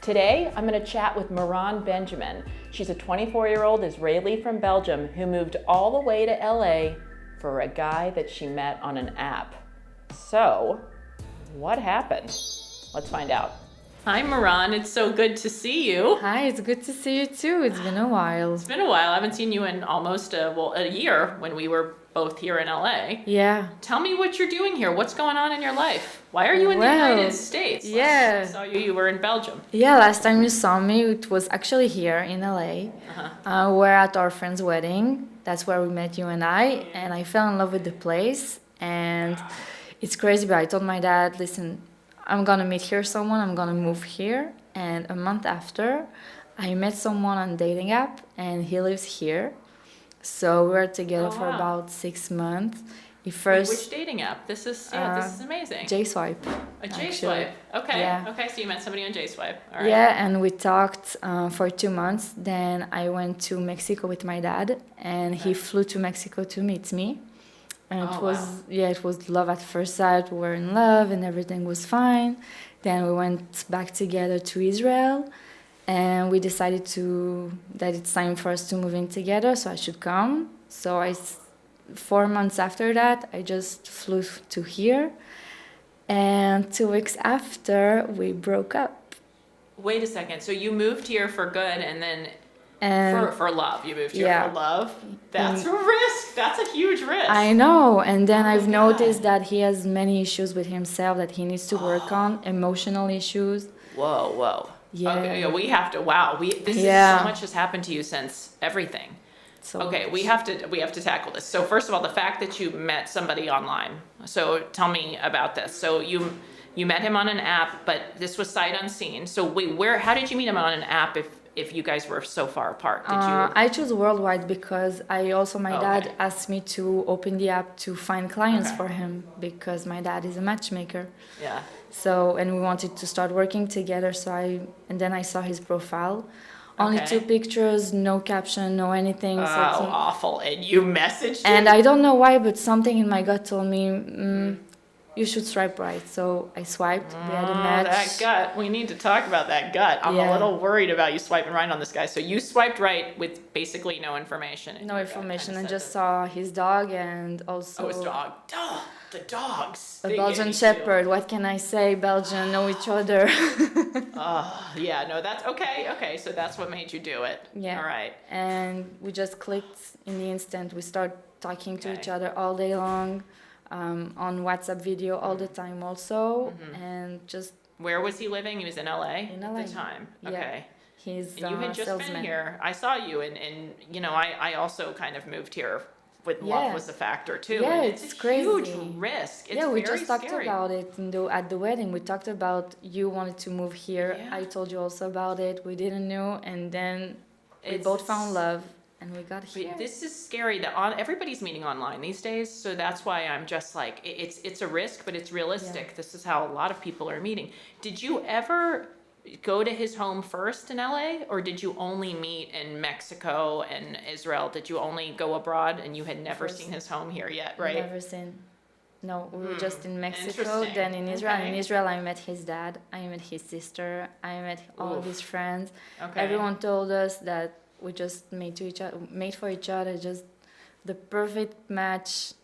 Today, I'm going to chat with Maurane Benjamin. She's a 24-year-old Israeli from Belgium who moved all the way to LA for a guy that she met on an app. So, what happened? Let's find out. Hi, Maurane. It's so good to see you. Hi, it's good to see you too. It's been a while. It's been a while. I haven't seen you in almost a year when we were both here in LA. Yeah. Tell me what you're doing here. What's going on in your life? Why are you in the United States? Yeah. Last time I saw you, you were in Belgium. Yeah, last time you saw me, it was actually here in LA. We're at our friend's wedding. That's where we met, you and I fell in love with the place. And it's crazy, but I told my dad, listen, I'm gonna meet here someone, I'm gonna move here. And a month after, I met someone on a dating app, and he lives here. So we were together for about 6 months. Wait, which dating app? This is amazing. JSwipe. A JSwipe. Okay. Yeah. Okay. So you met somebody on JSwipe. All right. Yeah, and we talked for 2 months. Then I went to Mexico with my dad, and he flew to Mexico to meet me. And it was love at first sight. We were in love, and everything was fine. Then we went back together to Israel. And we decided that it's time for us to move in together, so I should come. So 4 months after that, I just flew to here. And 2 weeks after, we broke up. Wait a second. So you moved here for good, and then for love. You moved here for love. That's a risk. That's a huge risk. I know. And then I've noticed that he has many issues with himself that he needs to work on, emotional issues. Whoa. Yeah. Okay, we have to. Wow. So much has happened to you since everything. Okay, we have to tackle this. So first of all, the fact that you met somebody online. So tell me about this. So you met him on an app, but this was sight unseen. So wait, how did you meet him on an app if you guys were so far apart? Did you? I chose worldwide because my dad asked me to open the app to find clients for him because my dad is a matchmaker. Yeah. So, and we wanted to start working together. And then I saw his profile. Only 2 pictures, no caption, no anything. Awful. And you messaged him? And I don't know why, but something in my gut told me, you should swipe right. So I swiped. We had a match. That gut. We need to talk about that gut. I'm a little worried about you swiping right on this guy. So you swiped right with basically no information. No information. I just saw his dog and also... Oh, his dog. Duh. The dogs. A Belgian Shepherd. What can I say? Belgian know each other. That's okay. Okay, so that's what made you do it. Yeah. All right. And we just clicked in the instant. We start talking to each other all day long, on WhatsApp video all the time also, and just... Where was he living? He was in LA? In LA. At the time. Yeah. Okay. He's and you had just salesman. been here. I saw you, and I also kind of moved here with love was a factor too. Yeah, and it's crazy. Huge risk. It's we very just talked scary. about it at the wedding. We talked about you wanted to move here. Yeah. I told you also about it. We didn't know, and then we both found love, and we got here. But this is scary that everybody's meeting online these days, so that's why I'm just like, it's a risk, but it's realistic. Yeah. This is how a lot of people are meeting. Did you ever go to his home first in LA, or did you only meet in Mexico and Israel? Did you only go abroad and you had never seen his home here yet, right? Never seen. No, we were just in Mexico, then in Israel. Okay. In Israel, I met his dad, I met his sister, I met all of his friends. Okay. Everyone told us that we just made for each other, just the perfect match.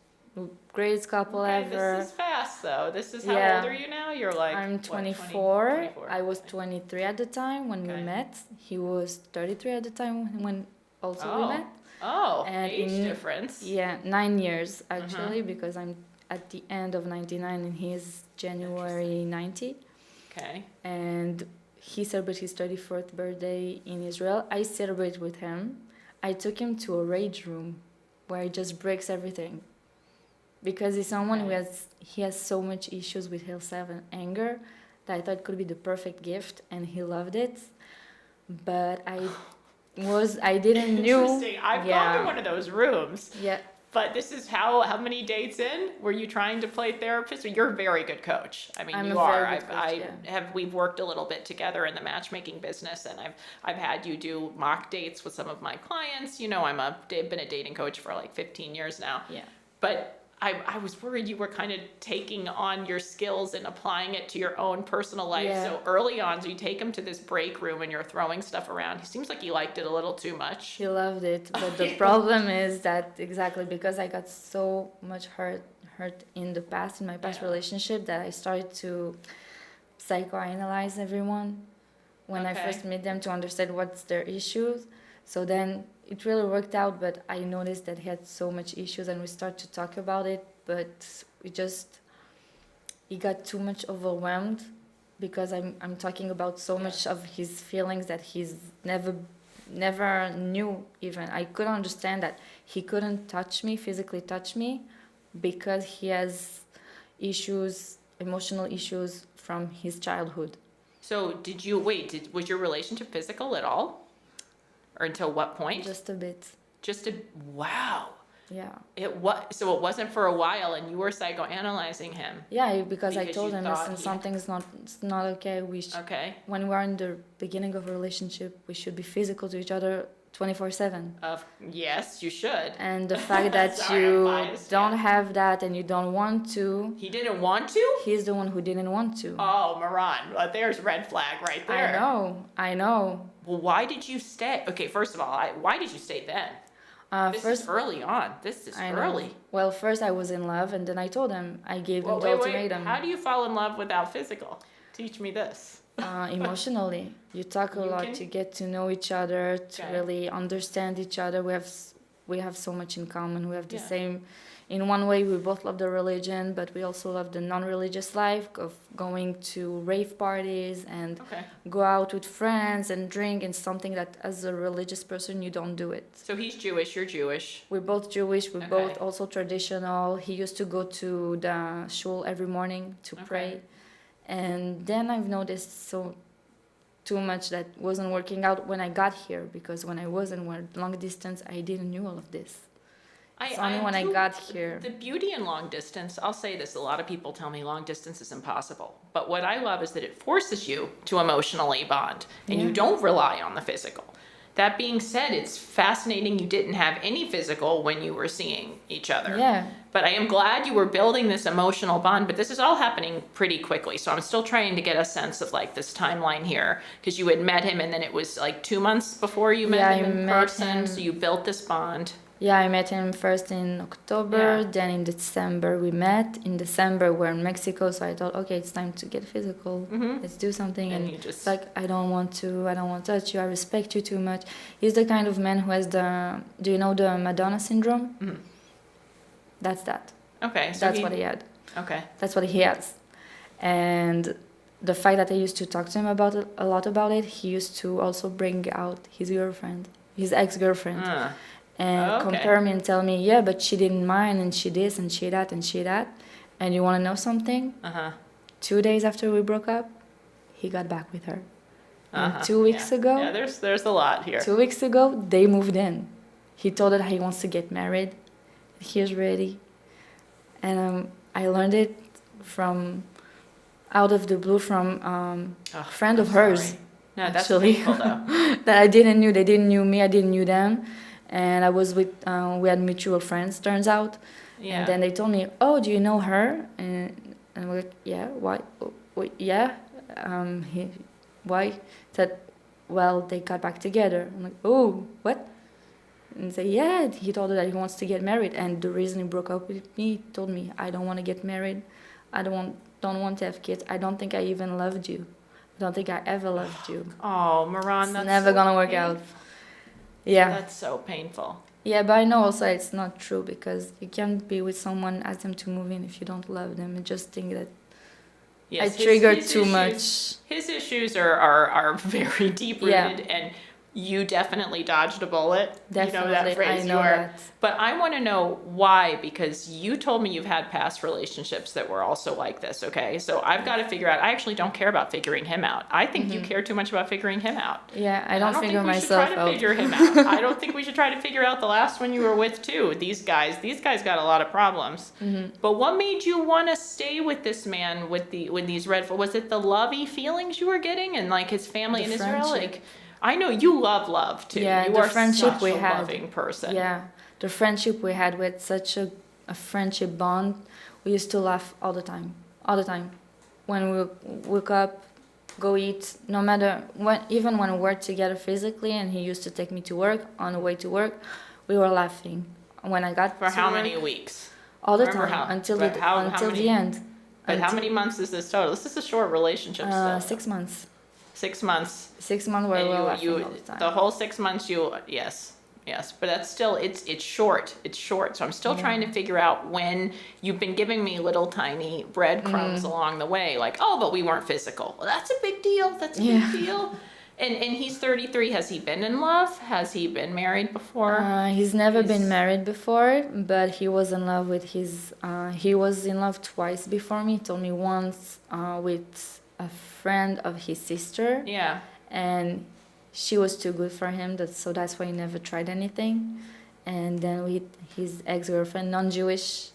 Greatest couple ever. This is fast though. This is how old are you now? You're like I'm 24. 24. I was 23 at the time when we met. He was 33 at the time when we met. Oh, and age difference. Yeah, 9 years actually, because I'm at the end of 99 and he is January 90. Okay. And he celebrated his 34th birthday in Israel. I celebrate with him. I took him to a rage room where he just breaks everything. Because he's someone who has so much issues with himself and anger that I thought it could be the perfect gift, and he loved it. But I didn't know. Interesting. I've gone to one of those rooms. Yeah. But this is how many dates in were you trying to play therapist? You're a very good coach. I mean, you are. We've worked a little bit together in the matchmaking business, and I've had you do mock dates with some of my clients. You know, I've been a dating coach for like 15 years now. Yeah. But I was worried you were kind of taking on your skills and applying it to your own personal life. Yeah. So early on, so you take him to this break room and you're throwing stuff around. He seems like he liked it a little too much. He loved it, but the problem is that exactly because I got so much hurt in the past, in my past relationship, that I started to psychoanalyze everyone when I first met them to understand what's their issues. So then it really worked out, but I noticed that he had so much issues and we started to talk about it, but he got too much overwhelmed because I'm talking about so much of his feelings that he's never knew even. I couldn't understand that he couldn't physically touch me because he has issues, emotional issues from his childhood. So was your relationship physical at all? Or until what point? Just a bit. Wow. Yeah. So it wasn't for a while and you were psychoanalyzing him. Yeah, because I told you him, thought listen, something's not okay. Okay. When we're in the beginning of a relationship, we should be physical to each other 24/7. Yes, you should. And the fact that Sorry, you I'm biased, don't have that and you don't want to. He didn't want to? He's the one who didn't want to. Oh, Maurane. Well, there's red flag right there. I know. Well, why did you stay? Okay, first of all, why did you stay then? This is early on. This is early. Well, first I was in love, and then I told him, I gave him the ultimatum. How do you fall in love without physical? Teach me this. Emotionally, you talk a lot to get to know each other, to really understand each other. We have so much in common. We have the same. In one way, we both love the religion, but we also love the non-religious life of going to rave parties and go out with friends and drink. And something that, as a religious person, you don't do it. So he's Jewish. You're Jewish. We're both Jewish. We're both also traditional. He used to go to the shul every morning to pray. And then I've noticed too much that wasn't working out when I got here, because when I was in long distance, I didn't knew all of this. It's only when I got here. The beauty in long distance, I'll say this, a lot of people tell me long distance is impossible. But what I love is that it forces you to emotionally bond, and you don't rely on the physical. That being said, it's fascinating you didn't have any physical when you were seeing each other. Yeah. But I am glad you were building this emotional bond, but this is all happening pretty quickly. So I'm still trying to get a sense of like this timeline here, because you had met him and then it was like 2 months before you met him in person. So you built this bond. Yeah, I met him first in October, then in December we met. In December we're in Mexico, so I thought, okay, it's time to get physical. Let's do something. And it's like, I don't want to touch you, I respect you too much. He's the kind of man who has do you know the Madonna syndrome? That's that. Okay. So that's what he had. Okay. That's what he has. And the fact that I used to talk to him a lot about it, he used to also bring out his ex-girlfriend. And compare me and tell me, yeah, but she didn't mind, and she this, and she that, and she that. And you want to know something? 2 days after we broke up, he got back with her. And 2 weeks ago... Yeah, there's a lot here. 2 weeks ago, they moved in. He told her he wants to get married. He's ready. And I learned it from out of the blue from a friend of hers. No, that's painful, though. That I didn't knew. They didn't knew me. I didn't knew them. And I was with, we had mutual friends, turns out. Yeah. And then they told me, oh, do you know her? And we're like, yeah, why? Yeah. Why? He said, well, they got back together. I'm like, oh, what? And he said, yeah, he told her that he wants to get married. And the reason he broke up with me, he told me, I don't want to get married. I don't want to have kids. I don't think I even loved you. I don't think I ever loved you. Oh, Maurane, that's never gonna work out. Yeah. That's so painful. Yeah, but I know also it's not true, because you can't be with someone, ask them to move in if you don't love them, and just think that I triggered too much. His issues are very deep-rooted, and you definitely dodged a bullet. Definitely, you know that phrase. I know that. But I want to know why, because you told me you've had past relationships that were also like this, okay? So I've got to figure out, I actually don't care about figuring him out. I think you care too much about figuring him out. Yeah, I don't figure myself out. I don't think we should try to figure him out. I don't think we should try to figure out the last one you were with, too. These guys got a lot of problems. But what made you want to stay with this man with these red flags? Was it the lovey feelings you were getting, and like his family in Israel? Like, I know you love too. Yeah, you the are friendship such we a had. loving person. Yeah, the friendship we had with such a a friendship bond. We used to laugh all the time, all the time. When we woke up, go eat, no matter when, even when we were together physically, and he used to take me to work, on the way to work, we were laughing. When I got For to how work, many weeks? all the Remember time, how- until but the how until many- the end. But how many months is this total? This is a short relationship still. 6 months. 6 months. 6 months where we were And laughing all the time. the whole 6 months yes, but that's still, it's short, so I'm still trying to figure out when you've been giving me little tiny breadcrumbs along the way, like, oh, but we weren't physical. Well, that's a big deal, big deal. And he's 33, has he been in love? Has he been married before? He's never been married before, but he was in love with his, he was in love twice before me. He told me once with a friend of his sister. Yeah. And she was too good for him, so that's why he never tried anything. And then with his ex-girlfriend, non-Jewish,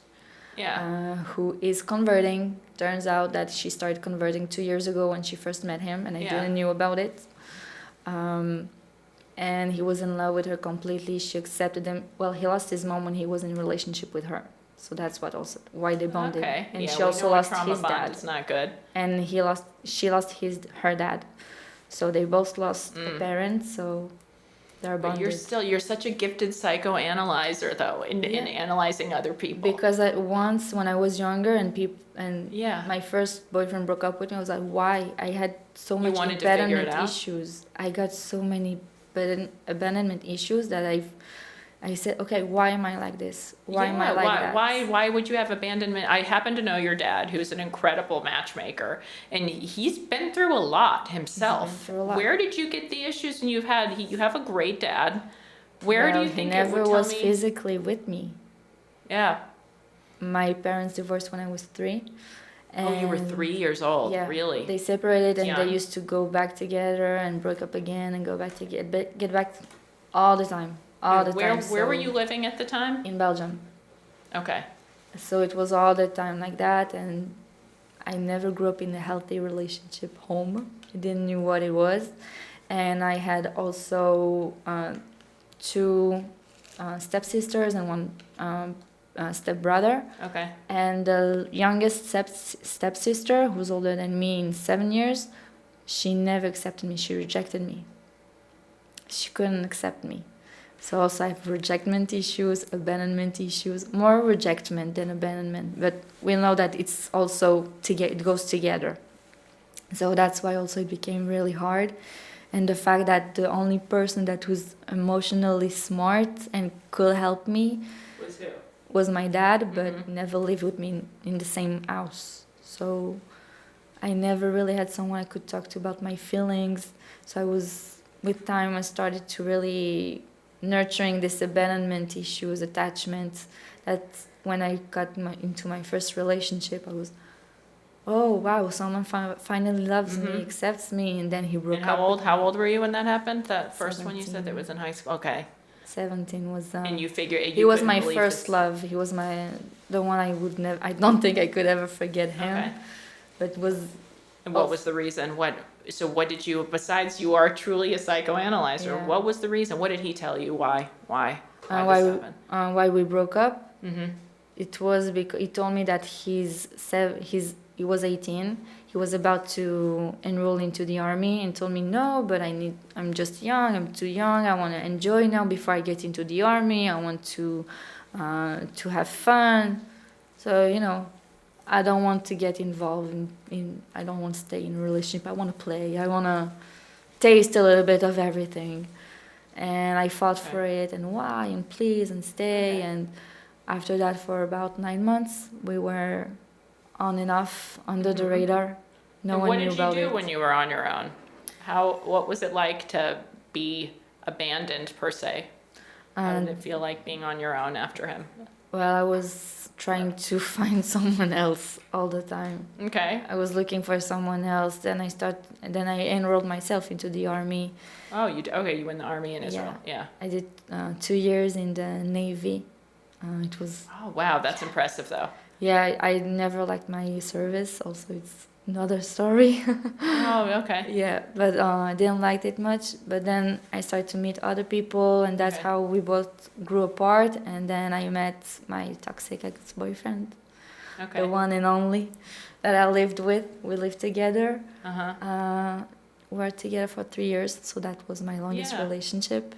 who is converting. Turns out that she started converting 2 years ago when she first met him, and I didn't knew about it. And he was in love with her completely. She accepted him. Well, he lost his mom when he was in a relationship with her, so that's why they bonded. Okay. And she also lost his dad. It's not good. And she lost her dad. So they both lost a parent, so they're bonded. But you're such a gifted psychoanalyzer, though, in analyzing other people. Because once when I was younger and my first boyfriend broke up with me, I was like, why? I had so much abandonment issues. I got so many abandonment issues that I said, okay, why am I like this? Why am I like that? Why would you have abandonment? I happen to know your dad, who's an incredible matchmaker, and he's been through a lot himself. He's been through a lot. Where did you get the issues? And you have a great dad. Where do you think he never it would was physically with me? Yeah. My parents divorced when I was 3. And you were 3 years old. Yeah, really? They separated and they used to go back together and broke up again and go back to get back all the time. Where were you living at the time? In Belgium. Okay. So it was all the time like that, and I never grew up in a healthy relationship home. I didn't know what it was. And I had also 2 stepsisters and 1 stepbrother. Okay. And the youngest stepsister, who's older than me in 7 years, she never accepted me. She rejected me. She couldn't accept me. So also I have rejectment issues, abandonment issues, more rejectment than abandonment. But we know that it's also it goes together. So that's why also it became really hard. And the fact that the only person that was emotionally smart and could help me was who? Was my dad, but never lived with me in the same house. So I never really had someone I could talk to about my feelings. So with time I started to really nurturing this abandonment issues, attachments, that when I got into my first relationship, I was, oh wow, someone finally loves me, accepts me, and then he broke up. How old were you when that happened? That first 17. one you said that was in high school? Okay. 17 was. And you figure he was my first love. He was the one I would never. I don't think I could ever forget him. Okay. But was. And what was the reason? So what did you, besides you are truly a psychoanalyzer, what was the reason? What did he tell you? Why we broke up? It was because he told me that he was 18. He was about to enroll into the army and told me, no, but I'm just young. I'm too young. I want to enjoy now before I get into the army. I want to have fun. So, I don't want to get involved I don't want to stay in a relationship. I want to play. I want to taste a little bit of everything. And I fought for it, and why, and please, and stay. And after that, for about 9 months, we were on and off, under the radar. No one knew about it. What did you do when you were on your own? What was it like to be abandoned, per se? How did it feel like being on your own after him? Well, I was trying to find someone else all the time. Okay. I was looking for someone else. Then I enrolled myself into the army. Oh, you were in the army in Israel. Yeah. I did 2 years in the Navy. It was. Oh wow, that's impressive though. Yeah, I never liked my service. Also, another story. Oh, okay. Yeah, but I didn't like it much. But then I started to meet other people, and that's Okay. how we both grew apart. And then I met my toxic ex-boyfriend, Okay. the one and only that I lived with. We lived together. Uh-huh. We were together for 3 years, so that was my longest Yeah. relationship.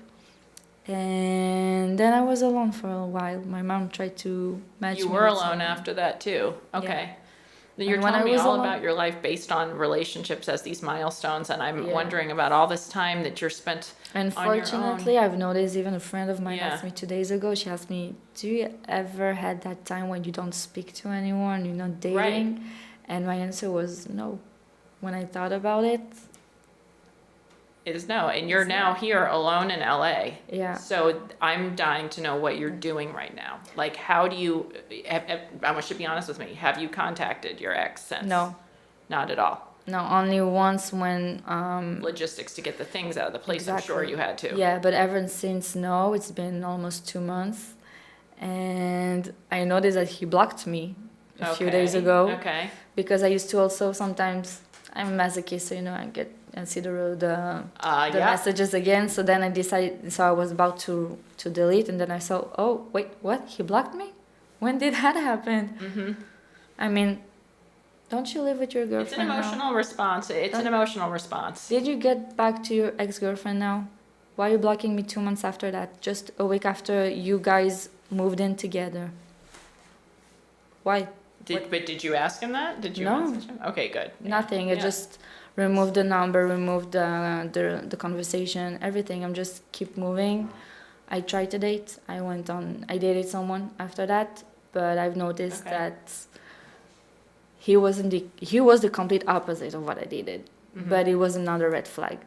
And then I was alone for a while. My mom tried to match You me were with alone someone. after that too. Okay. You're And when telling I me was all alone- about your life based on relationships as these milestones, and I'm Yeah. wondering about all this time that you're spent on your own. Unfortunately, I've noticed, even a friend of mine Yeah. asked me 2 days ago, she asked me, do you ever had that time when you don't speak to anyone, you're not dating? Right. And my answer was no. When I thought about it, Is no, and you're now here alone in LA. yeah. So I'm dying to know what you're doing right now. Like, how do you, I want you to be honest with me, have you contacted your ex since? No. Not at all. No, only once when... Logistics to get the things out of the place, Exactly. I'm sure you had to. Yeah, but ever since no, it's been almost 2 months. And I noticed that he blocked me a few days ago. Okay. Because I used to also sometimes, I'm a masochist, so I see the Yeah. messages again. So then I decided, so I was about to delete, and then I saw, oh, wait, what? He blocked me? When did that happen? Mm-hmm. I mean, don't you live with your girlfriend It's an emotional response. It's an emotional response. Did you get back to your ex-girlfriend now? Why are you blocking me 2 months after that? Just a week after you guys moved in together. Why? But did you ask him that? Did you No. message him? Okay, good. Nothing. I Yeah. just removed the number, removed the conversation, everything. I'm just keep moving. I tried to date. I dated someone after that, but I've noticed Okay. that he was the complete opposite of what I dated. Mhm. But it was another red flag.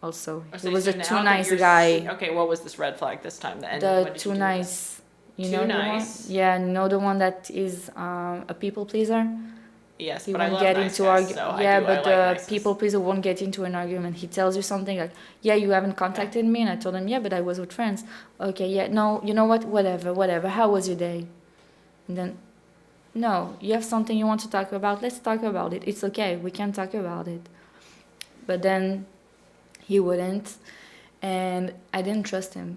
Also, So he was a now too that nice you're guy. Okay, what was this red flag this time? And The what did too you do with it? nice. You Too know the nice? one? Yeah, you know the one that is a people pleaser. Yes, He but I won't love get nice into guys, so I yeah, do. but I the like niceness. people pleaser won't get into an argument. He tells you something like, "Yeah, you haven't contacted me," and I told him, "Yeah, but I was with friends." Okay, yeah, no, you know what? Whatever. How was your day? And then, no, you have something you want to talk about. Let's talk about it. It's okay. We can talk about it. But then he wouldn't, and I didn't trust him.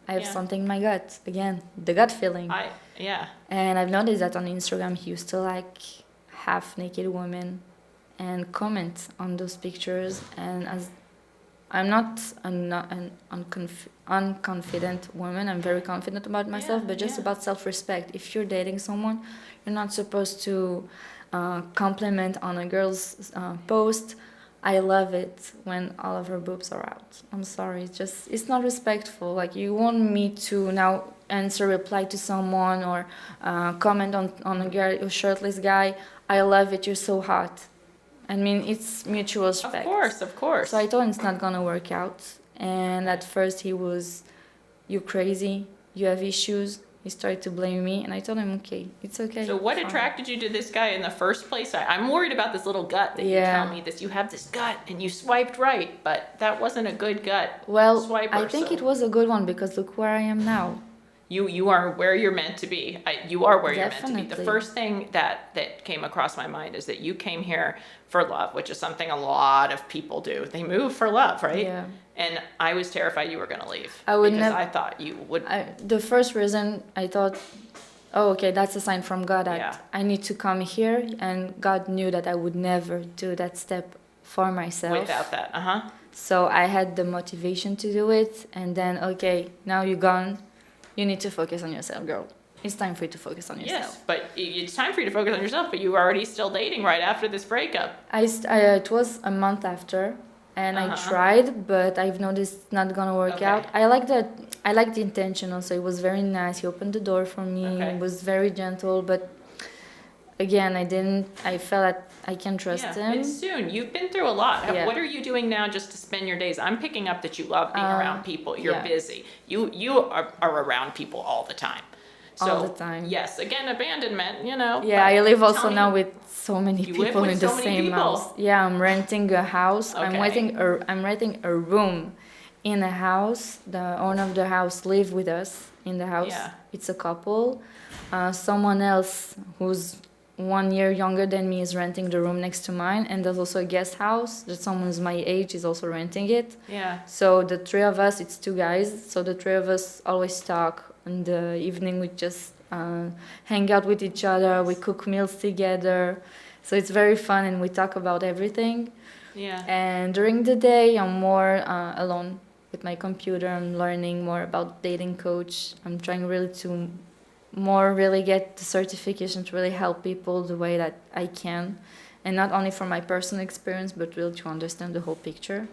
I have Yeah. something in my gut again, the gut feeling. Yeah. And I've noticed that on Instagram, he used to like half naked women and comment on those pictures. And as I'm not an unconfident woman, I'm very confident about myself, Yeah, but just yeah. about self-respect. If you're dating someone, you're not supposed to compliment on a girl's post. I love it when all of her boobs are out. I'm sorry, it's not respectful. Like, you want me to now reply to someone or comment on a shirtless guy. I love it, you're so hot. I mean, it's mutual respect. Of course. So I told him it's not gonna work out. And at first he was, "You crazy, you have issues." He started to blame me, and I told him, "Okay, it's okay." So what fine." attracted you to this guy in the first place? I'm worried about this little gut that you Yeah. tell me that you have this gut and you swiped right, but that wasn't a good gut. Well, swiper, I think so it was a good one because look where I am now. You are where you're meant to be. You are where you're meant to be. The Definitely. first thing that came across my mind is that you came here for love, which is something a lot of people do. They move for love, right? Yeah. And I was terrified you were going to leave. I would because nev- I thought you would. The first reason I thought, oh, okay, that's a sign from God that Yeah. I need to come here, and God knew that I would never do that step for myself. Without that, So I had the motivation to do it, and then, okay, now you're gone. You need to focus on yourself, girl. It's time for you to focus on yourself. Yes, but it's time for you to focus on yourself. But you were already still dating right after this breakup. It was a month after, and I tried, but I've noticed it's not gonna work Okay. out. I like the intention also. It was very nice. He opened the door for me. Okay. It was very gentle, but again, I felt that I can trust him. It's soon. You've been through a lot. Yeah. What are you doing now just to spend your days? I'm picking up that you love being around people. You're yeah. busy. You are around people all the time. So, All the time. Yes, again, abandonment, you know. Yeah, but I live also tell me- now with so many You live people with in so the many same people? house. Yeah, I'm renting a house. Okay. I'm renting a room in a house. The owner of the house live with us in the house. Yeah. It's a couple. Someone else who's 1 year younger than me is renting the room next to mine, and there's also a guest house that someone who's my age is also renting it. Yeah. So the three of us, it's 2 guys, so the three of us always talk. In the evening we just hang out with each other, we cook meals together, so it's very fun and we talk about everything. Yeah. And during the day I'm more alone with my computer. I'm learning more about dating coach. I'm trying really to really get the certification to really help people the way that I can, and not only from my personal experience but really to understand the whole picture.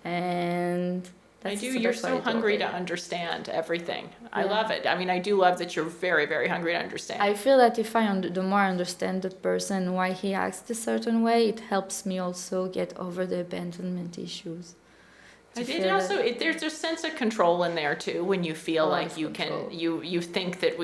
And I do. You're so hungry to understand everything. I love it. I mean, I do love that you're very, very hungry to understand. I feel that if the more I understand the person, why he acts a certain way, it helps me also get over the abandonment issues. There's a sense of control in there too, when you feel like you control. you think that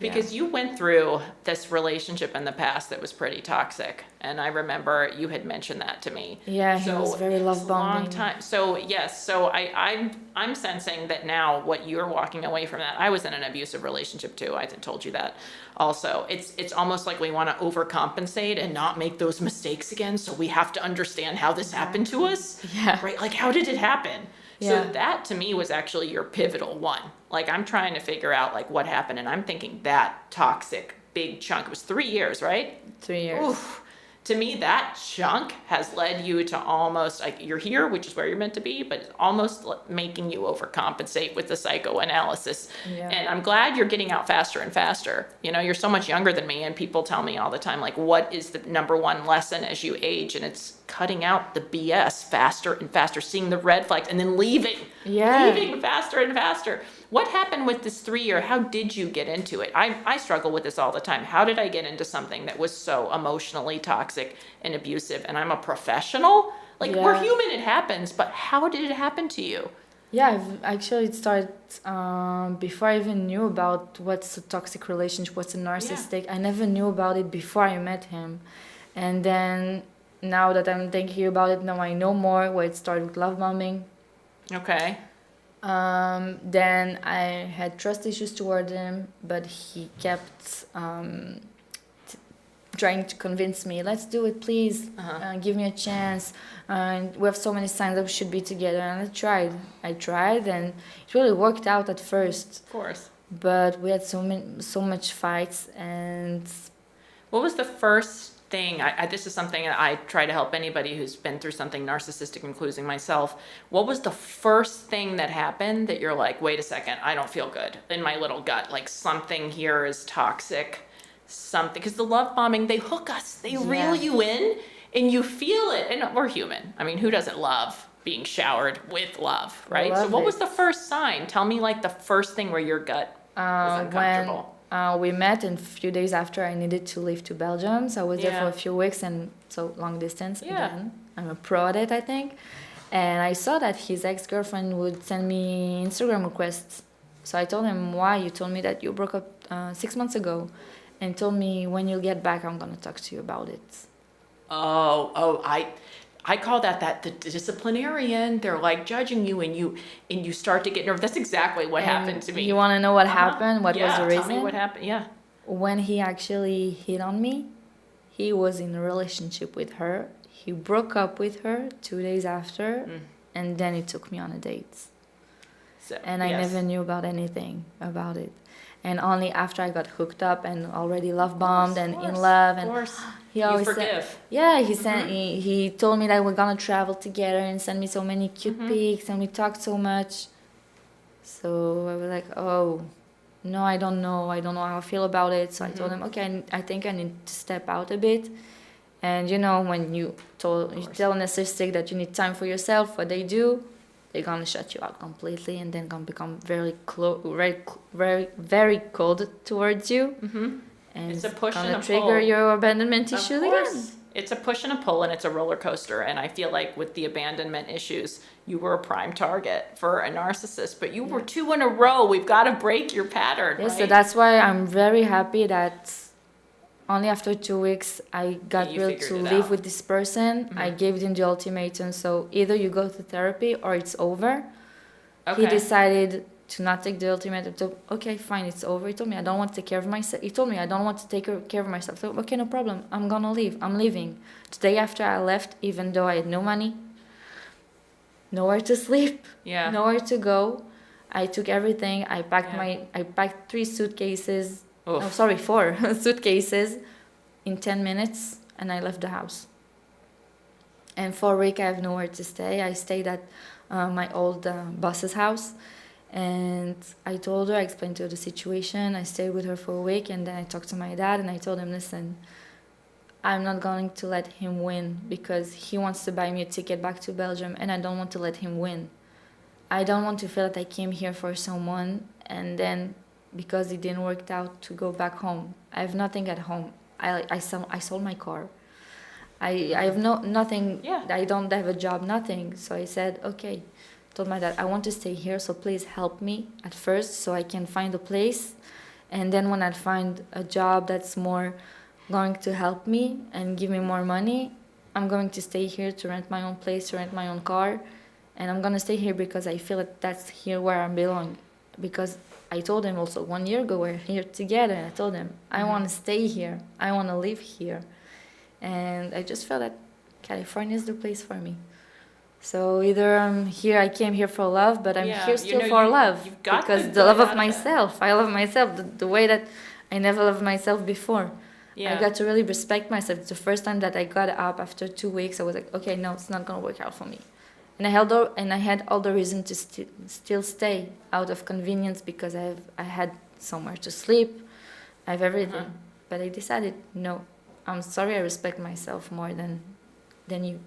because you went through this relationship in the past that was pretty toxic, and I remember you had mentioned that to me. Yeah, he was very love bombing. Long time. So yes, I'm sensing that now what you're walking away from that. I was in an abusive relationship too. I told you that. Also, it's almost like we want to overcompensate and not make those mistakes again. So we have to understand how this happened to us. Yeah. Right. Like, how did it happen? Yeah. So that to me was actually your pivotal one. Like, I'm trying to figure out like what happened, and I'm thinking that toxic big chunk. It was 3 years, right? 3 years. Oof. To me, that chunk has led you to almost like you're here, which is where you're meant to be, but it's almost making you overcompensate with the psychoanalysis. Yeah. And I'm glad you're getting out faster and faster. You know, you're so much younger than me, and people tell me all the time, like, what is the number one lesson as you age? And it's cutting out the BS faster and faster, seeing the red flags, and then leaving. Yeah. Leaving faster and faster. What happened with this 3 year? How did you get into it? I struggle with this all the time. How did I get into something that was so emotionally toxic and abusive? And I'm a professional. Like, we're human, it happens. But how did it happen to you? Yeah, actually it started before I even knew about what's a toxic relationship, what's a narcissistic. I never knew about it before I met him. And then now that I'm thinking about it, now I know more, where it started with love bombing. Okay. Then I had trust issues toward him, but he kept trying to convince me, let's do it, please. Give me a chance. We have so many signs that we should be together. And I tried, and it really worked out at first. Of course. But we had so much fights. And what was the first thing? This is something that I try to help anybody who's been through something narcissistic, including myself. What was the first thing that happened that you're like, wait a second, I don't feel good in my little gut, like something here is toxic, something? Because the love bombing, they hook us, they reel you in, and you feel it. And we're human. I mean, who doesn't love being showered with love, right? So what was the first sign? Tell me, like, the first thing where your gut was uncomfortable. We met, and a few days after I needed to leave to Belgium, so I was there for a few weeks, and so long distance again. I'm a pro at it, I think. And I saw that his ex-girlfriend would send me Instagram requests. So I told him, why? You told me that you broke up 6 months ago, and told me, when you get back, I'm going to talk to you about it. I call that the disciplinarian. They're like judging you, and you start to get nervous. That's exactly what happened to me. You want to know what happened? What was the reason? Tell me what happened. Yeah. When he actually hit on me, he was in a relationship with her. He broke up with her 2 days after, and then he took me on a date. And I never knew about anything about it. And only after I got hooked up and already love bombed and in love, and he always forgive. He told me that we're gonna travel together and send me so many cute pics, and we talked so much. So I was like, oh no, I don't know how I feel about it. So I told him, okay, I think I need to step out a bit. And you know, when you tell a narcissistic that you need time for yourself, what they do, they're gonna shut you out completely, and then gonna become very very cold towards you. And it's a push and a trigger pull. your abandonment issues again. It's a push and a pull, and it's a roller coaster. And I feel like with the abandonment issues, you were a prime target for a narcissist, but you were 2 in a row. We've got to break your pattern. Yes, right? so that's why I'm very happy that only after 2 weeks I got real to live with this person. I gave him the ultimatum. So either you go to therapy or it's over. He decided to not take the ultimatum. So, okay, fine, it's over. He told me I don't want to take care of myself. He told me I don't want to take care of myself. So, okay, no problem. I'm gonna leave. I'm leaving. The day after I left, even though I had no money, nowhere to sleep, nowhere to go, I took everything. I packed 3 suitcases. Oof. No, sorry, 4 suitcases in 10 minutes, and I left the house. And for a week, I have nowhere to stay. I stayed at my old boss's house, and I told her, I explained to her the situation. I stayed with her for a week, and then I talked to my dad, and I told him, listen, I'm not going to let him win because he wants to buy me a ticket back to Belgium, and I don't want to let him win. I don't want to feel that I came here for someone, and then because it didn't work out, to go back home. I have nothing at home. I sold my car. I have nothing. Yeah. I don't have a job, nothing. So I said, okay. Told my dad, I want to stay here, so please help me at first so I can find a place. And then when I find a job that's more going to help me and give me more money, I'm going to stay here to rent my own place, to rent my own car. And I'm going to stay here because I feel that that's here where I belong. Because I told him also 1 year ago, we're here together. And I told him, I want to stay here. I want to live here. And I just felt that California is the place for me. So either I'm here, I came here for love, but I'm here still for love. Because the love of myself. I love myself the way that I never loved myself before. Yeah. I got to really respect myself. It's the first time that I got up after 2 weeks. I was like, okay, no, it's not going to work out for me. And I had all the reason to still stay out of convenience because I had somewhere to sleep. I have everything. But I decided, no, I'm sorry, I respect myself more than you.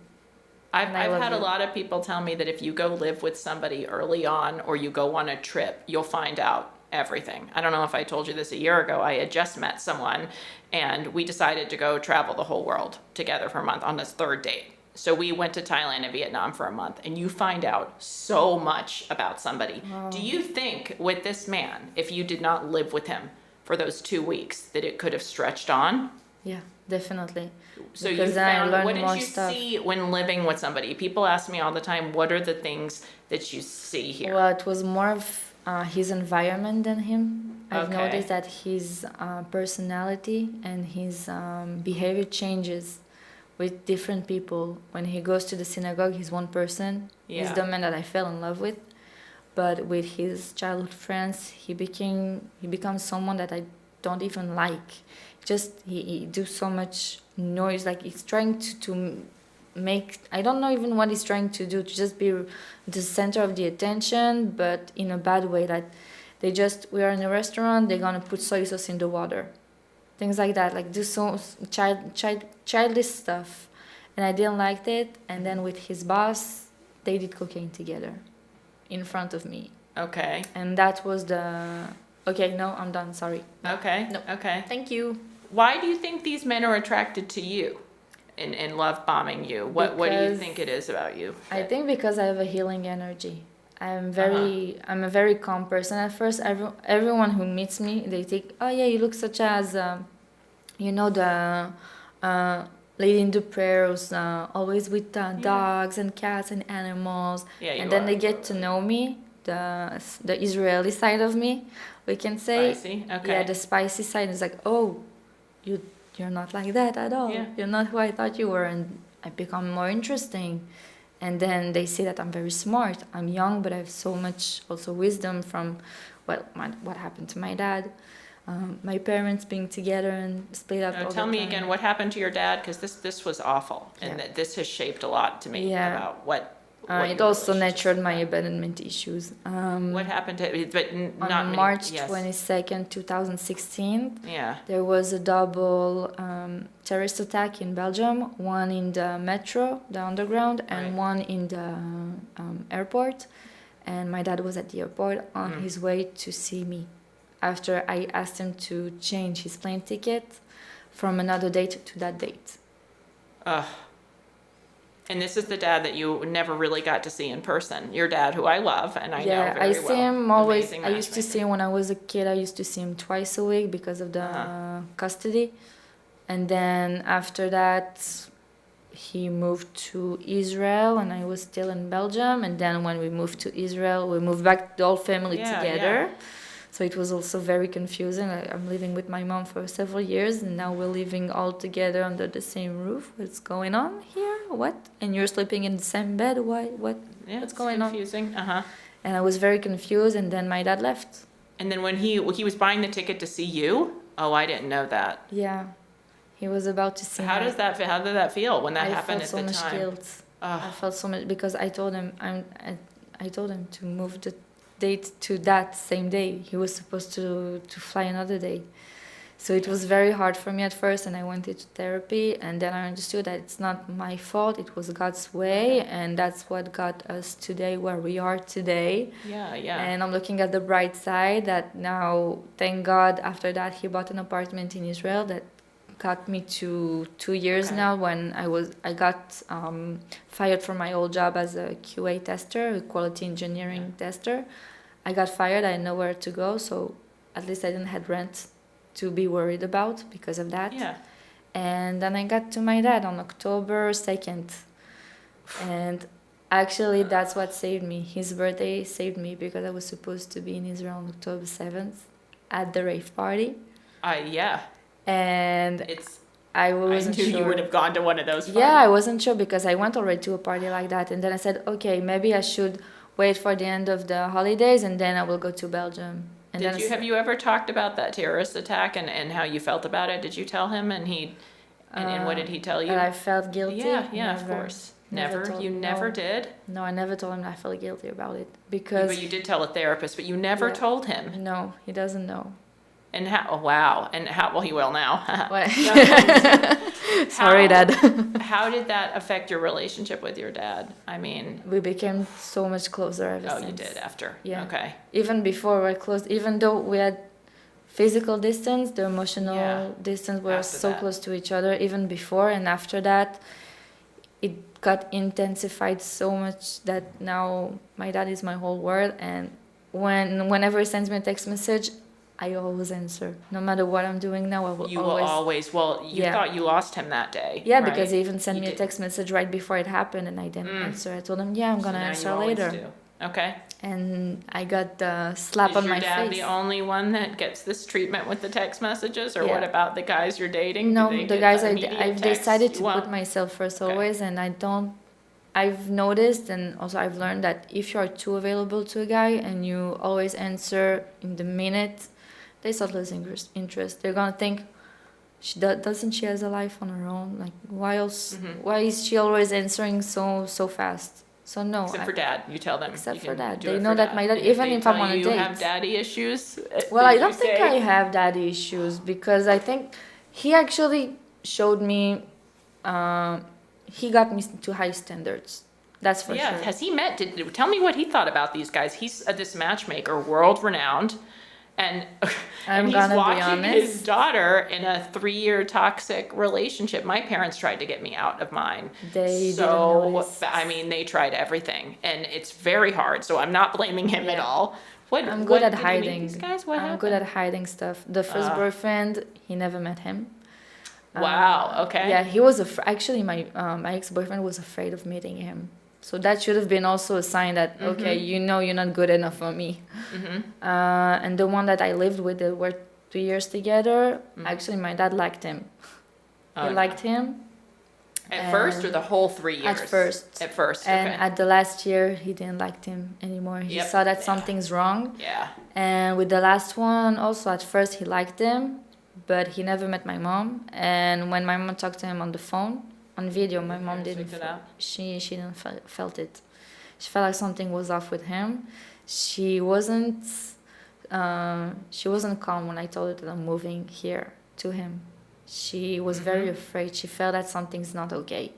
I've had a lot of people tell me that if you go live with somebody early on or you go on a trip, you'll find out everything. I don't know if I told you this a year ago. I had just met someone and we decided to go travel the whole world together for a month on this 3rd date. So we went to Thailand and Vietnam for a month, and you find out so much about somebody. Wow. Do you think with this man, if you did not live with him for those 2 weeks, that it could have stretched on? Yeah, definitely. So you found, what did you see when living with somebody? People ask me all the time, what are the things that you see here? Well, it was more of his environment than him. I've noticed that his personality and his behavior changes with different people. When he goes to the synagogue, he's one person. Yeah. He's the man that I fell in love with. But with his childhood friends, he becomes someone that I don't even like. Just he do so much noise, like he's trying to make, I don't know even what he's trying to do, to just be the center of the attention, but in a bad way. That we are in a restaurant, they're gonna put soy sauce in the water. Things like that, like do so childish stuff, and I didn't like it. And then with his boss, they did cocaine together, in front of me. Okay. And that was okay. No, I'm done. Sorry. Okay. No. Okay. Thank you. Why do you think these men are attracted to you, and love bombing you? What do you think it is about you? I think because I have a healing energy. I'm a very calm person. At first, everyone who meets me, they think, oh yeah, you look such as, the lady in the prayers, always with dogs and cats and animals. Yeah, and then they get to know me, the Israeli side of me, we can say. Spicy, okay. Yeah, the spicy side is like, oh, you're not like that at all. Yeah. You're not who I thought you were, and I become more interesting. And then they say that I'm very smart. I'm young, but I have so much also wisdom from what happened to my dad, my parents being together and split up. Tell me again what happened to your dad, because this was awful, and that this has shaped a lot to me about what it also nurtured my abandonment issues. What happened to? But not on March 22nd, 2016. Yeah. There was a double terrorist attack in Belgium. One in the metro, the underground, and one in the airport. And my dad was at the airport on his way to see me. After I asked him to change his plane ticket from another date to that date. And this is the dad that you never really got to see in person. Your dad, who I love, and I know very well. Yeah, I see him always. I used to see him when I was a kid. I used to see him twice a week because of the custody. And then after that, he moved to Israel and I was still in Belgium. And then when we moved to Israel, we moved back the whole family together. Yeah. So it was also very confusing. I'm living with my mom for several years, and now we're living all together under the same roof. What's going on here? What? And you're sleeping in the same bed? Why? What? Yeah, what's going confusing. on? And I was very confused, and then my dad left. And then when he was buying the ticket to see you? Oh, I didn't know that. Yeah. He was about to see me. How did that feel when that happened at the time? I felt so much guilt. I felt so much because I told him I told him to move the date to that same day. He was supposed to fly another day. So it was very hard for me at first, and I went into therapy, and then I understood that it's not my fault, it was God's way, and that's what got us today where we are today. Yeah. And I'm looking at the bright side that now, thank God, after that he bought an apartment in Israel that got me to 2 years now when I got fired from my old job as a QA tester, a quality engineering tester. I got fired, I had nowhere to go, so at least I didn't have rent to be worried about because of that. Yeah. And then I got to my dad on October 2nd. And actually that's what saved me. His birthday saved me because I was supposed to be in Israel on October 7th at the rave party. Yeah. And I wasn't sure. You would have gone to one of those parties. Yeah, I wasn't sure because I went already to a party like that. And then I said, okay, maybe I should wait for the end of the holidays and then I will go to Belgium. And have you ever talked about that terrorist attack and how you felt about it? Did you tell him and what did he tell you? That I felt guilty? Yeah, never, of course. Never did? No, I never told him I felt guilty about it because... But you did tell a therapist, but you never told him? No, he doesn't know. And how? Oh, wow. And how? Well, he will now. Sorry, Dad. How did that affect your relationship with your dad? I mean, we became so much closer ever since. Oh, you did after. Yeah. Okay. Even before we're close, even though we had physical distance, the emotional distance, we were so close to each other. Even before and after that, it got intensified so much that now my dad is my whole world. And whenever he sends me a text message, I always answer. No matter what I'm doing now, I will always... You will always... Well, you thought you lost him that day. Yeah, right? Because he even sent me a text message right before it happened, and I didn't answer. I told him, I'm going to answer later. Do. Okay. And I got the slap on my face. Is your dad the only one that gets this treatment with the text messages? Or what about the guys you're dating? No, the guys I've decided to put myself first always, and I've noticed and also I've learned that if you are too available to a guy and you always answer in the minute, they start losing interest. They're gonna think, doesn't she has a life on her own? Like, why is she always answering so fast? So no. Except for Dad, you tell them. Except for Dad, they know that my dad. Even if I'm on a date. You have daddy issues. Well, I don't think I have daddy issues because I think he actually showed me. He got me to high standards. That's for sure. Yeah. Has he met? Tell me what he thought about these guys. He's this matchmaker, world renowned. And he's watching his daughter in a 3-year toxic relationship. My parents tried to get me out of mine. They tried everything, and it's very hard. So I'm not blaming him at all. I'm good at hiding. These guys? I'm good at hiding stuff. The first boyfriend, he never met him. Wow. Okay. Yeah, he was actually my ex-boyfriend was afraid of meeting him. So that should have been also a sign that, okay, you're not good enough for me. Mm-hmm. And the one that I lived with, they were 2 years together. Actually, my dad liked him. He liked him. At first or the whole 3 years? At first. At first, okay. And at the last year, he didn't like him anymore. He saw that something's wrong. Yeah. And with the last one, also at first, he liked him, but he never met my mom. And when my mom talked to him on the phone, on video, my mom didn't. She didn't felt it. She felt like something was off with him. She wasn't calm when I told her that I'm moving here to him. She was very afraid. She felt that something's not okay.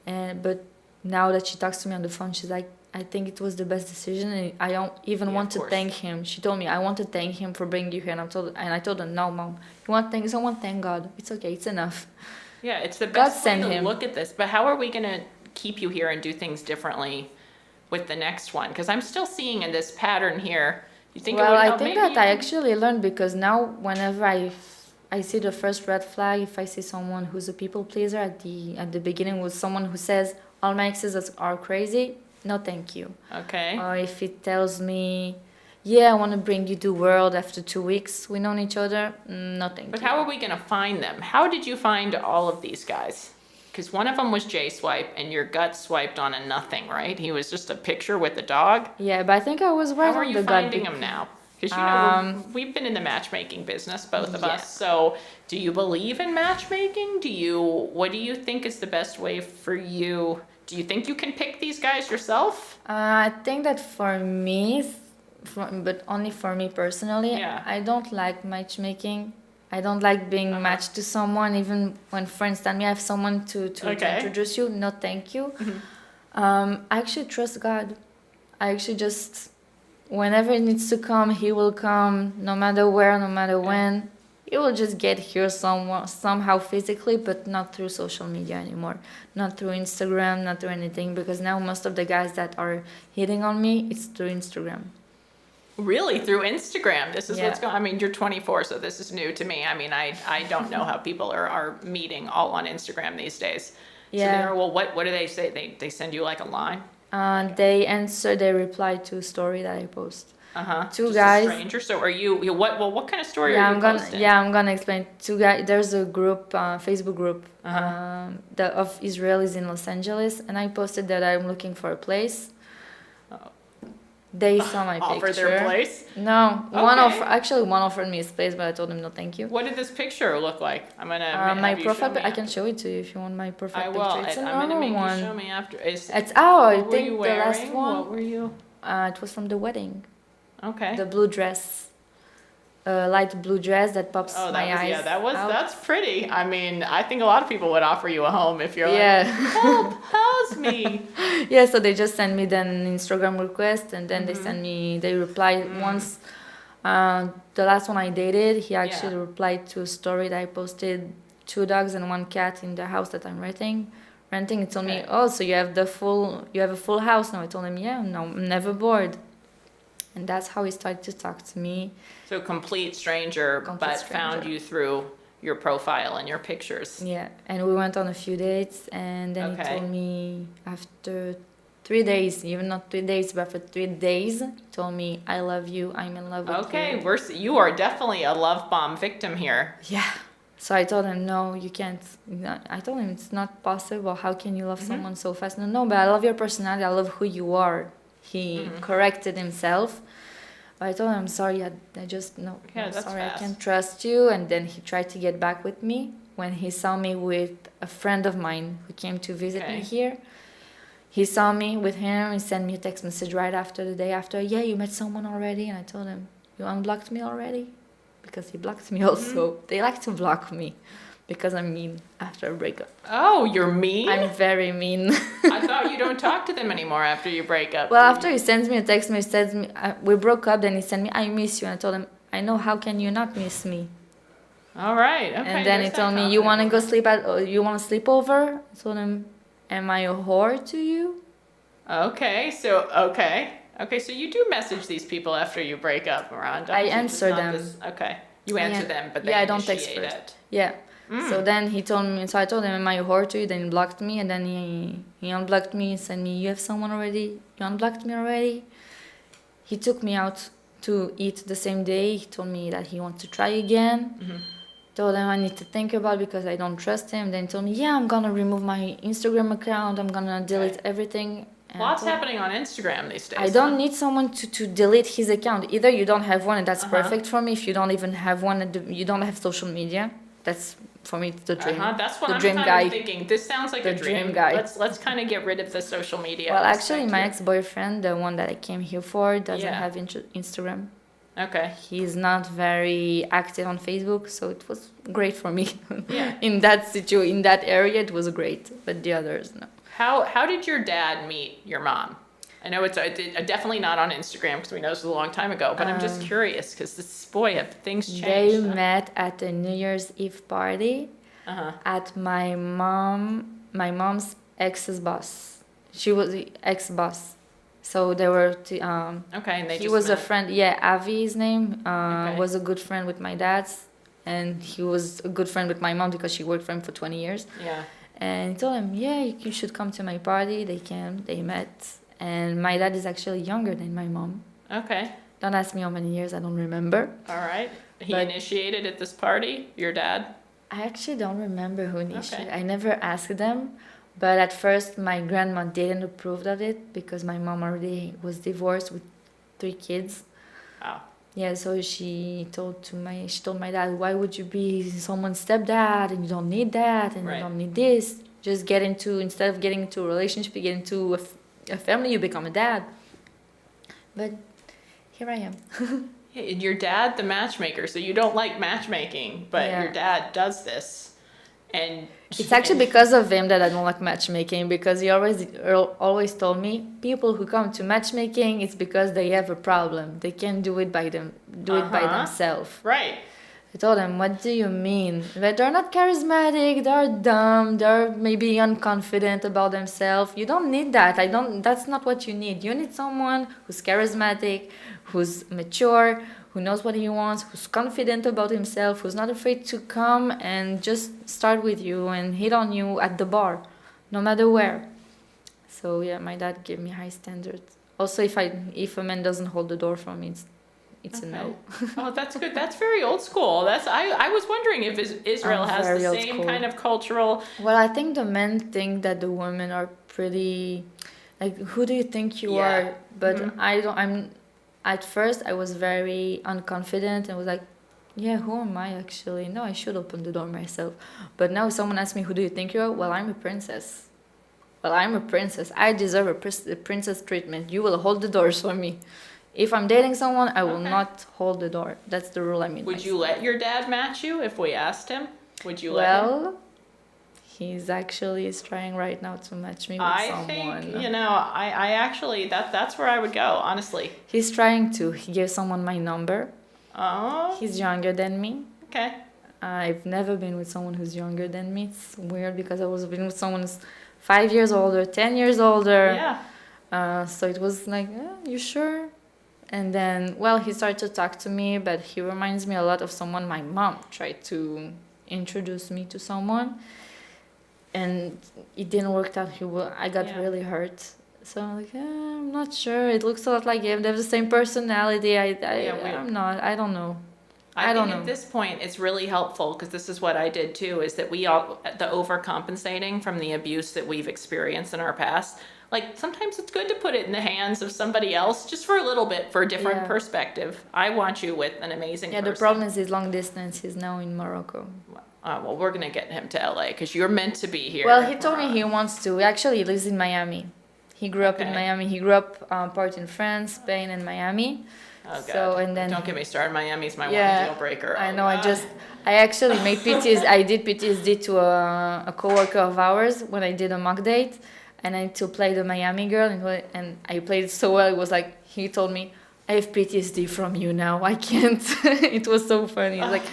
But now that she talks to me on the phone, she's like, I think it was the best decision, and I don't even want to thank him. She told me, I want to thank him for bringing you here, and I told her, no, Mom, you want thanks? I want to thank God. It's okay. It's enough. Yeah, it's the best way to look at this. But how are we going to keep you here and do things differently with the next one? Because I'm still seeing in this pattern here. You think it would help? I think that I actually learned because now whenever I see the first red flag if I see someone who's a people pleaser at the beginning, with someone who says all my exes are crazy. No, thank you. Okay. Or if it tells me, yeah, I want to bring you to world after 2 weeks we known each other. No, thank you. But how are we going to find them? How did you find all of these guys? Because one of them was J Swipe, and your gut swiped on a nothing, right? He was just a picture with a dog. Yeah, but I think I was right How are on you the gut. finding them now? Because you know we've been in the matchmaking business, both of us. So, do you believe in matchmaking? What do you think is the best way for you? Do you think you can pick these guys yourself? I think that for me, but only for me personally, Yeah. I don't like matchmaking. I don't like being matched to someone, even when friends tell me I have someone to introduce you. No, thank you. I actually trust God. I actually just, whenever it needs to come, He will come, no matter where, no matter when. He will just get here somehow physically, but not through social media anymore. Not through Instagram, not through anything, because now most of the guys that are hitting on me, it's through Instagram. Really? Through Instagram? This is what's going on. I mean, you're 24, so this is new to me. I mean, I don't know how people are meeting all on Instagram these days. Yeah. So what do they say? They send you like a line? They reply to a story that I post. Two Just guys. A stranger. So are you what kind of story are you posting? I'm gonna explain. Two guys. There's a group, Facebook group, of Israelis in Los Angeles, and I posted that I'm looking for a place. They saw my picture. Offer their place? No, Okay. one offered me a space, but I told him no, thank you. What did this picture look like? I'm gonna my profile. I can show it to you if you want my profile I will. picture. It's a I'm gonna normal make one. you show me after. I what were think you the last wearing? one. What were you? It was from the wedding. Okay. The blue dress. Light blue dress that pops my eyes. Yeah, out. that's pretty. I mean, I think a lot of people would offer you a home if you're Yeah. like, help, house me. Yeah, so they just send me then an Instagram request, and then they reply once. The last one I dated, he actually replied to a story that I posted, 2 dogs and 1 cat in the house that I'm renting. He told me, oh, so you have a full house now. I told him, yeah, no, I'm never bored. And that's how he started to talk to me. So complete stranger, found you through your profile and your pictures. Yeah, and we went on a few dates, and then he told me after 3 days, even not 3 days, but after 3 days, he told me, I love you, I'm in love with you. Okay, you are definitely a love bomb victim here. Yeah. So I told him, no, you can't. I told him, it's not possible. How can you love someone so fast? No, but I love your personality. I love who you are. He corrected himself. But I told him, I'm sorry, I just, no, that's sorry, fast. I can't trust you. And then he tried to get back with me when he saw me with a friend of mine who came to visit me here. He saw me with him. He sent me a text message right after, the day after. Yeah, you met someone already? And I told him, you unblocked me already? Because he blocked me also. They like to block me because I'm mean after a breakup. Oh, you're mean? I'm very mean. I thought you don't talk to them anymore after you break up. Well, after he sends me a text message, we broke up, then he sent me, I miss you. And I told him, I know, how can you not miss me? All right. Okay. And then he told me, you want to go sleep you want to sleep over? I told him, am I a whore to you? Okay. So you do message these people after you break up, Maurane. I answer them. Okay. You answer them, but they I don't text first. it. Yeah. So then he told me, so I told him, am I a whore to you? Then he blocked me, and then he unblocked me and sent me, you have someone already? You unblocked me already? He took me out to eat the same day. He told me that he wants to try again. Told him I need to think about it because I don't trust him. Then he told me, yeah, I'm going to remove my Instagram account. I'm going to delete everything. And Lots happening on Instagram these days. I don't need someone to delete his account. Either you don't have one, and that's perfect for me. If you don't even have one, and you don't have social media, that's, for me, it's the dream. That's what the I'm dream kind guy. of thinking. This sounds like The a dream guy. Let's kind of get rid of the social media. Well, actually, my ex-boyfriend, the one that I came here for, doesn't have Instagram. Okay. He's not very active on Facebook, so it was great for me. Yeah. In that area, it was great, but the others, no. How did your dad meet your mom? I know it's definitely not on Instagram because we know this was a long time ago, but I'm just curious because have things changed? They met at a New Year's Eve party at my mom's ex's boss. She was the ex-boss. So they were, and they he just was met. a friend, Avi, his name, was a good friend with my dad's, and he was a good friend with my mom because she worked for him for 20 years. Yeah. And he told him, yeah, you should come to my party. They came, they met. And my dad is actually younger than my mom. Okay. Don't ask me how many years, I don't remember. All right. He But- initiated at this party, your dad? I actually don't remember who initiated. Okay. I never asked them. But at first, my grandma didn't approve of it because my mom already was divorced with 3 kids. Wow. Yeah, so she told my dad, why would you be someone's stepdad and you don't need that and Right. you don't need this. Just instead of getting into a relationship, you get into a family, you become a dad. But here I am. Yeah, and your dad, the matchmaker, so you don't like matchmaking, but Yeah. your dad does this. And It's actually because of him that I don't like matchmaking, because he always told me people who come to matchmaking, it's because they have a problem. They can't do it by themselves. Right. I told him, what do you mean? That they're not charismatic, they're dumb, they're maybe unconfident about themselves. You don't need that. That's not what you need. You need someone who's charismatic, who's mature, who knows what he wants, who's confident about himself, who's not afraid to come and just start with you and hit on you at the bar, no matter where. So yeah, my dad gave me high standards. Also, if a man doesn't hold the door for me, it's a no. Oh, that's good. That's very old school. I was wondering if Israel has very the old same school. kind of cultural. Well, I think the men think that the women are pretty, like, who do you think you Yeah. are? But Mhm. at first I was very unconfident and was like, yeah, who am I actually? No, I should open the door myself. But now if someone asks me, who do you think you are? Well, I'm a princess. I deserve a princess treatment. You will hold the doors for me. If I'm dating someone, I will Okay. not hold the door. That's the rule I made. Would you let your dad match you if we asked him? Would you let him? Well, he's actually trying right now to match me with I someone. think, I actually, that's where I would go, honestly. He's trying to. He gave someone my number. Oh, He's younger than me. okay. I've never been with someone who's younger than me. It's weird because I was been with someone who's 5 years older, 10 years older. Yeah. So it was like, you sure? And then, well, he started to talk to me, but he reminds me a lot of someone my mom tried to introduce me to someone. And it didn't work out. I got Yeah. really hurt. So I'm like, I'm not sure. It looks a lot like him. They have the same personality. I'm not. I don't know. I don't think know. at this point it's really helpful because this is what I did too, is that the overcompensating from the abuse that we've experienced in our past. Like sometimes it's good to put it in the hands of somebody else just for a little bit, for a different Yeah. perspective. I want you with an amazing Yeah, person. the problem is he's long distance. He's now in Morocco. Well, we're going to get him to LA because you're meant to be here. Well, he told me he wants to. Actually, he lives in Miami. He grew up in Okay. Miami. He grew up part in France, Spain, and Miami. Oh, God. So, and then Don't get me started. Miami's my Yeah, one deal breaker. I Oh, know. God. I actually made PTSD. I did PTSD to a coworker of ours when I did a mock date, and I had to play the Miami girl, and I played it so well. It was like he told me, "I have PTSD from you now. I can't." It was so funny. It's like,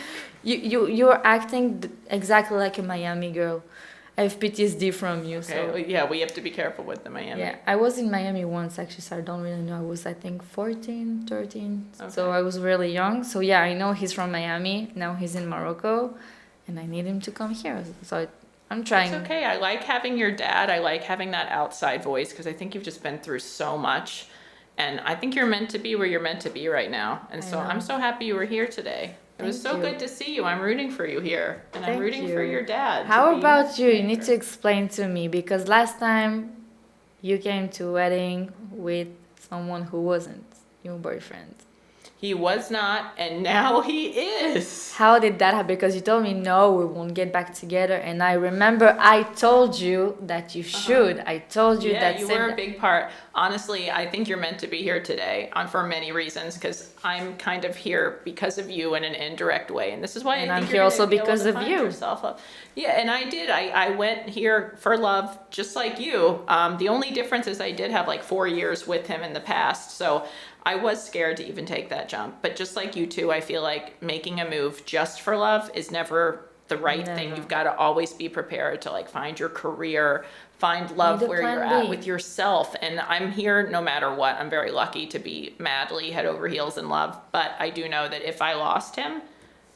you're acting exactly like a Miami girl. I have PTSD from you. Okay, So well, yeah, we have to be careful with the Miami. yeah, I was in Miami once actually, so I don't really know. I was, I think, 14, 13. So Okay. I was really young. So yeah, I know he's from Miami. Now he's in Morocco, and I need him to come here. So I'm trying. It's okay. I like having your dad. I like having that outside voice because I think you've just been through so much. And I think you're meant to be where you're meant to be right now. And I so know. I'm so happy you were here today. It was Thank so you. good to see you. I'm rooting for you here. And I'm Thank rooting for you. your dad. to How be about you? You need to here. explain to me, because last time you came to a wedding with someone who wasn't your boyfriend. He was not, and now he is. How did that happen? Because you told me, no, we won't get back together. And I remember I told you that you should. I told you Yeah, that. you were a big part. Honestly, I think you're meant to be here today for many reasons, because I'm kind of here because of you in an indirect way. And this is why And I I'm think here you're also gonna be able because to of find you. yourself up. Yeah, and I did. I went here for love, just like you. The only difference is I did have like 4 years with him in the past. So I was scared to even take that jump. But just like you two, I feel like making a move just for love is never the right thing. Never. You've got to always be prepared to like find your career, find love Need a where you're plan at B. with yourself. And I'm here no matter what. I'm very lucky to be madly head over heels in love. But I do know that if I lost him,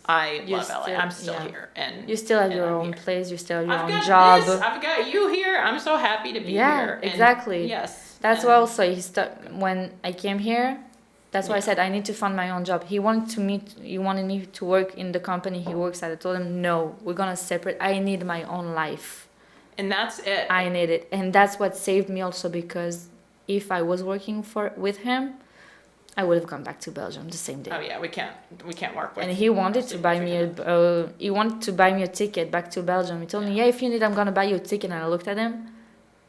I love LA. I'm still here, and you still have your I'm own here. place. You still have your I've own got job. this. I've got you here. I'm so happy to be here. And Exactly. yes, that's why also when I came here. That's why I said I need to find my own job. He wanted me to work in the company he works at. I told him no, we're gonna separate. I need my own life. And that's it. I need it, and that's what saved me also, because if I was working with him, I would have gone back to Belgium the same day. Oh yeah, we can't work with. And he wanted to buy me a ticket back to Belgium. He told me, yeah, if you need, I'm gonna buy you a ticket. And I looked at him,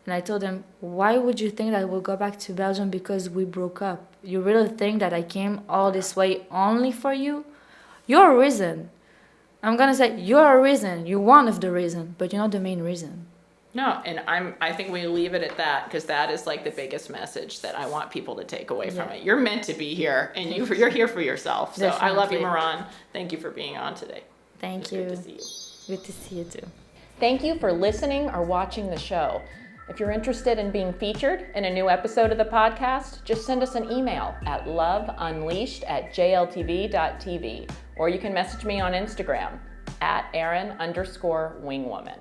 and I told him, why would you think that I will go back to Belgium because we broke up? You really think that I came all this way only for you? You're a reason. I'm gonna say you're a reason. You're one of the reason, but you're not the main reason. No, and I think we leave it at that, because that is like the biggest message that I want people to take away from it. You're meant to be here, and you're here for yourself. So I love you, Maurane. Thank you for being on today. Thank you. Good to see you. Good to see you too. Thank you for listening or watching the show. If you're interested in being featured in a new episode of the podcast, just send us an email at loveunleashed@jltv.tv, or you can message me on Instagram at Erin_wingwoman.